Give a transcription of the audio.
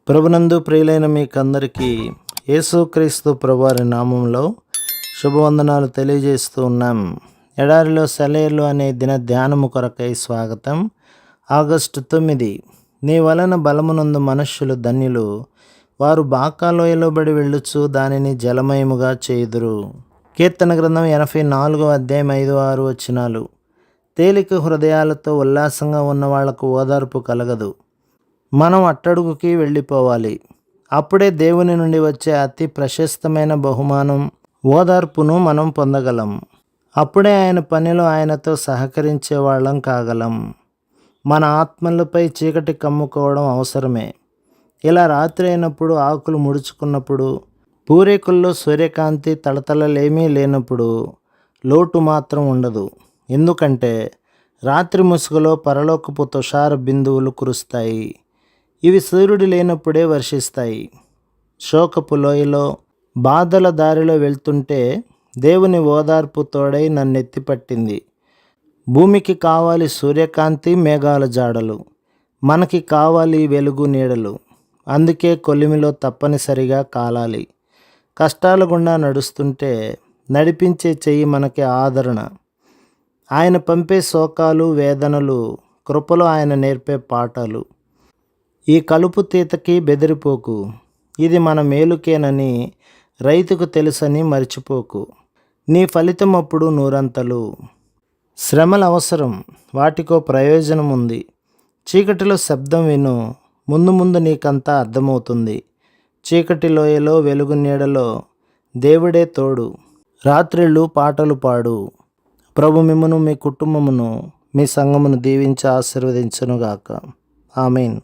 ప్రభునందు ప్రియులైన మీకందరికీ యేసుక్రీస్తు ప్రభువారి నామంలో శుభవందనాలు తెలియజేస్తూ ఉన్నాం. ఎడారిలో సెలయేర్లు అనే దిన ధ్యానము కొరకై స్వాగతం. ఆగస్టు 9. నీ వలన బలమునందు మనుష్యులు ధన్యులు, వారు బాకాలోయలో బడి వెళ్ళుచు దానిని జలమయముగా చేయుదురు. కీర్తన గ్రంథం 84వ అధ్యాయం 5-6 వచనాలు. తేలిక హృదయాలతో ఉల్లాసంగా ఉన్న వాళ్లకు ఓదార్పు కలగదు. మనం అట్టడుగుకి వెళ్ళిపోవాలి. అప్పుడే దేవుని నుండి వచ్చే అతి ప్రశస్తమైన బహుమానం ఓదార్పును మనం పొందగలం. అప్పుడే ఆయన పనిలో ఆయనతో సహకరించే వాళ్ళం కాగలం. మన ఆత్మలపై చీకటి కమ్ముకోవడం అవసరమే. ఇలా రాత్రి అయినప్పుడు, ఆకులు ముడుచుకున్నప్పుడు, పూరేకుల్లో సూర్యకాంతి తళతళలేమీ లేనప్పుడు లోటు మాత్రం ఉండదు. ఎందుకంటే రాత్రి ముసుగులో పరలోకపు తుషార బిందువులు కురుస్తాయి. ఇవి సూర్యుడు లేనప్పుడే వర్షిస్తాయి. శోకపు లోయలో, బాధల దారిలో వెళ్తుంటే దేవుని ఓదార్పు తోడై నన్నెత్తిపట్టింది. భూమికి కావాలి సూర్యకాంతి, మేఘాల జాడలు. మనకి కావాలి వెలుగు, నీడలు. అందుకే కొలిమిలో తప్పనిసరిగా కాలాలి. కష్టాల గుండా నడుస్తుంటే నడిపించే చెయ్యి మనకి ఆదరణ. ఆయన పంపే శోకాలు, వేదనలు కృపలో ఆయన నేర్పే పాఠాలు. ఈ కలుపు తీతకి బెదిరిపోకు, ఇది మన మేలుకేనని రైతుకు తెలుసని మర్చిపోకు. నీ ఫలితం అప్పుడు నూరంతలు. శ్రమలు అవసరం, వాటికో ప్రయోజనం ఉంది. చీకటిలో శబ్దం విను, ముందు ముందు నీకంతా అర్థమవుతుంది. చీకటి లోయలో, వెలుగు నీడలో దేవుడే తోడు. రాత్రిళ్ళు పాటలు పాడు. ప్రభు మిమ్మును, మీ కుటుంబమును, మీ సంఘమును దీవించి ఆశీర్వదించునుగాక. ఆమేన్.